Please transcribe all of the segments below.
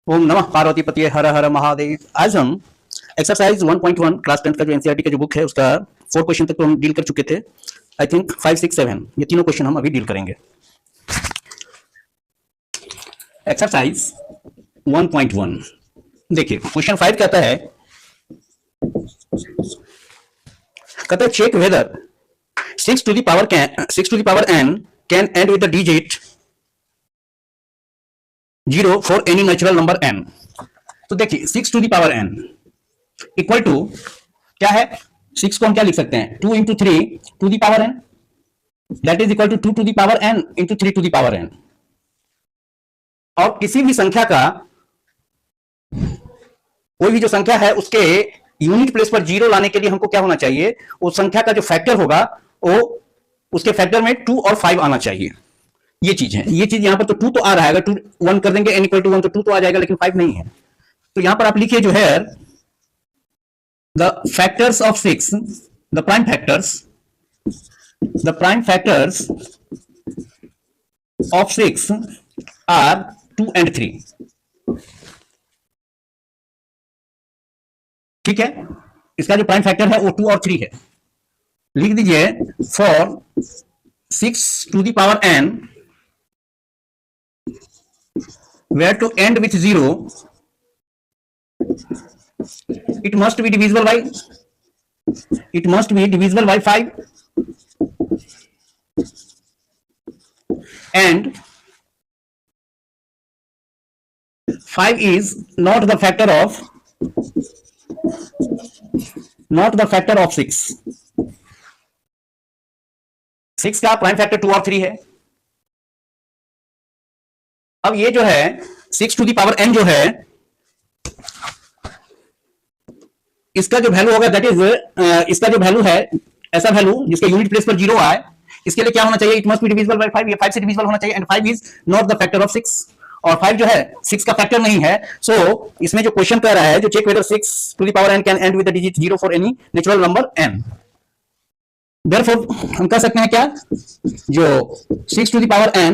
ओम नमः पार्वती पतिये हर हर महादेव। आज हम एक्सरसाइज 1.1 क्लास 10 का जो एनसीईआरटी का जो बुक है उसका 4 क्वेश्चन तक तो हम डील कर चुके थे। आई थिंक 5, 6, 7 ये तीनों क्वेश्चन हम अभी डील करेंगे। एक्सरसाइज 1.1 देखिए, क्वेश्चन 5 कहता है check whether 6 to the power n can end with the digit 0 for any natural number n। तो देखिए 6 to the power n equal to क्या है, 6 को हम क्या लिख सकते हैं, 2 into 3 to the power n, that is equal to 2 to the power n into 3 to the power n। और किसी भी संख्या का कोई भी जो संख्या है उसके यूनिट प्लेस पर जीरो लाने के लिए हमको क्या होना चाहिए, उस संख्या का जो फैक्टर होगा वो उसके फैक्टर में 2 और 5 आना चाहिए। ये चीज है, ये चीज यहां पर तो 2 तो आ रहा है, अगर 2 1 कर देंगे n इक्वल टू 1 तो 2 तो आ जाएगा, लेकिन 5 नहीं है। तो यहां पर आप लिखिए जो है the factors of 6, the prime factors of 6 are 2 and 3। ठीक है, इसका जो प्राइम फैक्टर है वो 2 और 3 है। लिख दीजिए for 6 to the power n where to end with 0 it must be divisible by 5 and 5 is not the factor of 6। 6 का प्राइम फैक्टर 2 और 3 है। अब ये जो है 6 to the power n जो है इसका जो वैल्यू होगा दैट इज इसका जो वैल्यू है, ऐसा वैल्यू जिसके यूनिट प्लेस पर 0 आए, इसके लिए क्या होना चाहिए, it must be divisible by 5। ये 5 से डिविजिबल होना चाहिए and 5 is not the factor of 6 और 5 जो है 6 का फैक्टर नहीं है। सो इसमें जो क्वेश्चन कह रहा है जो check whether 6 to the power n can end with the digit 0 for any natural number n। Therefore हम कह सकते हैं क्या, जो 6 to the power n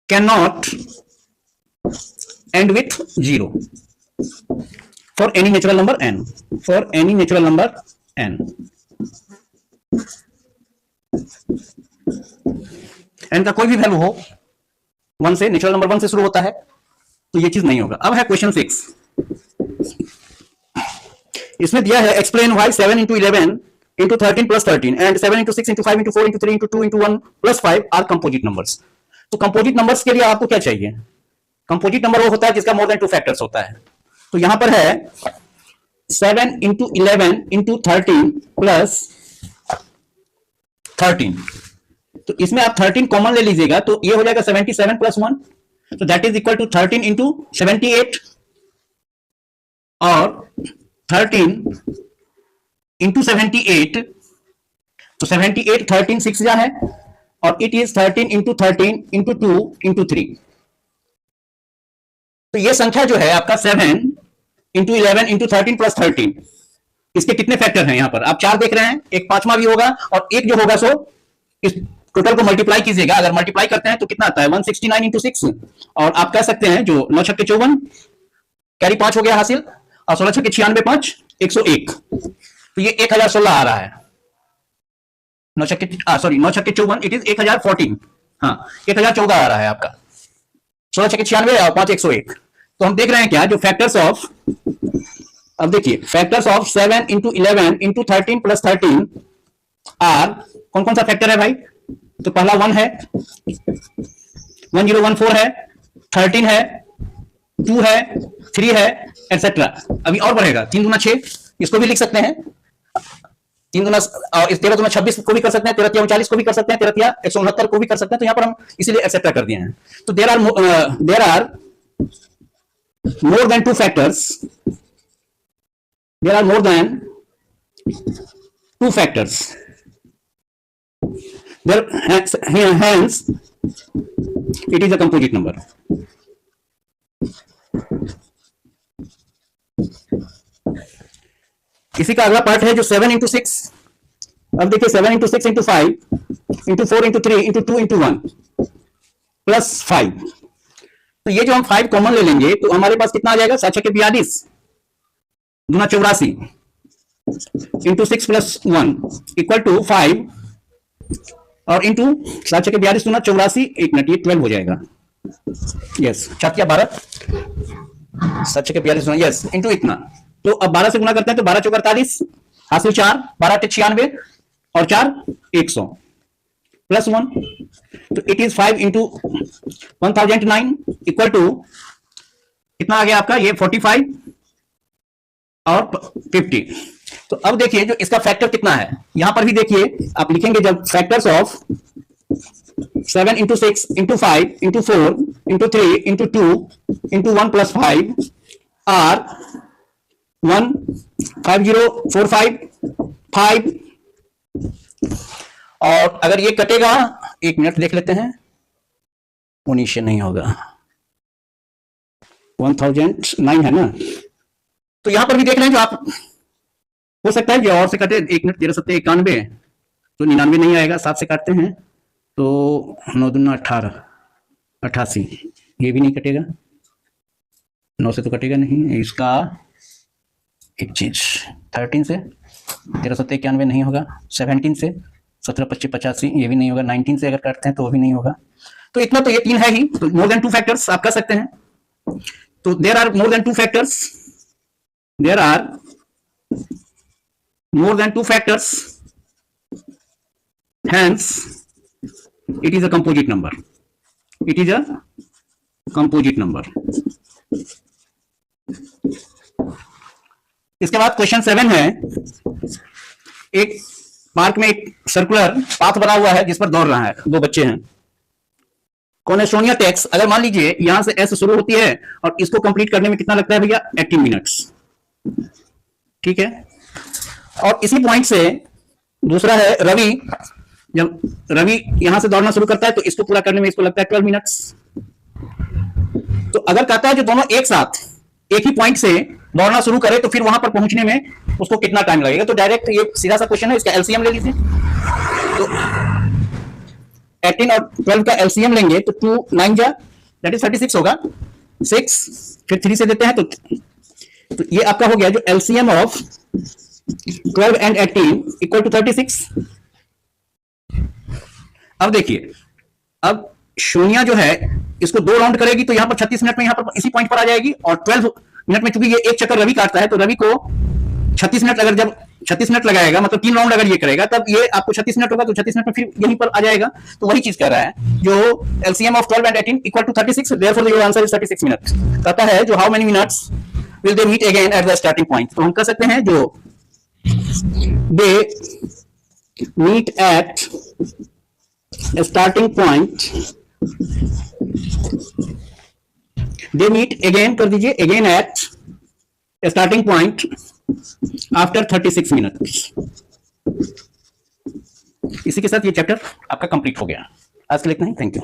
cannot end with 0 for any natural number n, n का कोई भी वैल्यू हो 1 से, नेचुरल नंबर 1 से शुरू होता है, तो ये चीज नहीं होगा। अब है क्वेश्चन 6, इसमें दिया है explain why 7 into 11 into 13 plus 13 and 7 into 6 into 5 into 4 into 3 into 2 into 1 plus 5 are composite numbers। तो कंपोजिट नंबर्स के लिए आपको क्या चाहिए, कंपोजिट नंबर वो होता है जिसका मोर देन 2 फैक्टर्स होता है। तो यहां पर है 7 into 11 into 13 plus 13, तो इसमें आप 13 कॉमन ले लीजिएगा तो ये हो जाएगा 77 plus 1, तो that is equal to 13 into 78 और 13 into 78, तो 78 13 6 जा है और it is 13 into 13 into 2 into 3। तो ये संख्या जो है आपका 7 into 11 into 13 plus 13, इसके कितने फैक्टर हैं, यहां पर आप 4 देख रहे हैं, एक पांचवा भी होगा और एक जो होगा सो इस टोटल को मल्टीप्लाई कीजिएगा। अगर मल्टीप्लाई करते हैं तो कितना आता है 169 into 6, और आप कह सकते हैं जो 9 छक्के 54 कैरी 5 हो गया हासिल और 16 छक्के 96 5 101, तो ये 1016 आ रहा है। 9 छक्के 54 इट इज 1014, हाँ 1014 आ रहा है आपका, 16 छक्के 96 और 5 101। तो हम देख रहे हैं क्या, जो फैक्टर्स ऑफ, अब देखिए factors of 7 into 11 into 13 plus 13 are, कौन कौन सा फैक्टर है भाई, तो पहला 1 है, 1014 है, 13 है, 2 है, 3 है एटसेट्रा। अभी और बढ़ेगा, 3 दूना 6, इसको भी लिख सकते हैं, 3 दूना और 13 दूना 26 को भी कर सकते हैं, 13 39 को भी कर सकते हैं, 13 169 को भी कर सकते हैं। तो यहां पर हम इसीलिए एक्सेप्ट कर दिए हैं। तो there are more than 2 factors, there are more than 2 factors, there hence it is a composite number। इसी का अगला पार्ट है जो 7 into 6। अब देखिए 7 into 6 into 5 into 4 into 3 into 2 into 1 plus 5, तो ये जो हम 5 कॉमन ले लेंगे तो हमारे पास कितना आ जाएगा, 7 के 42 दूना 84 इंटू 6 प्लस 1 इक्वल टू 5 और इंटू 7 के 42 दूना 84, एक मिनट ये 12 हो जाएगा। यस 7 या 12 7 के 42 यस इंटू इतना। तो अब 12 से गुना करते हैं तो 12 चौका 48 हासिल 4 12 टे 96 और 4 100 प्लस 1 तो it is 5 into 1009 equal to कितना आ गया आपका ये 45 और 50। तो अब देखिए जो इसका फैक्टर कितना है, यहां पर भी देखिए आप लिखेंगे जब factors of 7 into 6 into 5 into 4 into 3 into 2 into 1 plus 5 are 1 5045 5 और अगर ये कटेगा, एक मिनट देख लेते हैं, 19 नहीं होगा 1009 है ना। तो यहां पर भी देख रहे हैं जो आप हो सकता है कि और से कटे, 1 मिनट 13 91 तो 99 नहीं आएगा, 7 से काटते हैं तो 9 दूना 18 88 ये भी नहीं कटेगा, 9 से तो कटेगा नहीं। इसका एक चीज 13 से 13 91 नहीं होगा, 17 से 17 25 85 ये भी नहीं होगा, 19 से अगर काटते हैं तो वो भी नहीं होगा। तो इतना तो ये 3 है ही, तो मोर देन 2 फैक्टर्स आप कर सकते हैं। तो there are more than 2 factors, there are more than 2 factors, hence it is a composite number, it is a composite number। इसके बाद क्वेश्चन 7 है, एक पार्क में एक सर्कुलर पाथ बना हुआ है जिस पर दौड़ रहा है, 2 बच्चे हैं। कौन है, सोनिया टेक्स। अगर मान लीजिए यहां से एस शुरू होती है और इसको कंप्लीट करने में कितना लगता है भैया, 18 मिनट्स, ठीक है। और इसी पॉइंट से दूसरा है रवि, जब रवि यहां से दौड़ना शुरू करता है तो इसको पूरा करने में इसको लगता है 12 मिनट्स। तो अगर कहता है जो दोनों एक साथ एक ही पॉइंट से दौड़ना शुरू करे तो फिर वहां पर पहुंचने में उसको कितना टाइम लगेगा। तो डायरेक्ट ये सीधा सा क्वेश्चन है, इसका एलसीएम ले लीजिए। तो 18 और 12 का एलसीएम लेंगे तो 2 9 जा दैट इज 36 होगा, 6 फिर 3 से देते हैं तो ये आपका हो गया जो LCM of 12 and 18 equal to 36। अब देखिए, अब शून्य जो है इसको 2 राउंड करेगी तो यहां पर 36 मिनट में यहां पर इसी पॉइंट पर आ जाएगी, और 12 मिनट में चूंकि ये एक चक्कर रवि काटता है तो रवि को 36 मिनट, अगर जब 36 मिनट लगाएगा मतलब 3 राउंड अगर ये करेगा तब ये आपको 36 मिनट होगा, तो 36 मिनट में फिर यहीं पर आ जाएगा। तो वही चीज कर रहा है जो LCM of 12 and 18 equal to 36, therefore your answer is 36 minutes. कहता है जो how many minutes will they meet again at the starting point. तो हम कह सकते हैं जो they meet at a starting point, they meet again कर दीजिए, again at a starting point after 36 minutes। इसी के साथ ये चैप्टर आपका कंप्लीट हो गया। आज के लिए इतना ही, थैंक यू।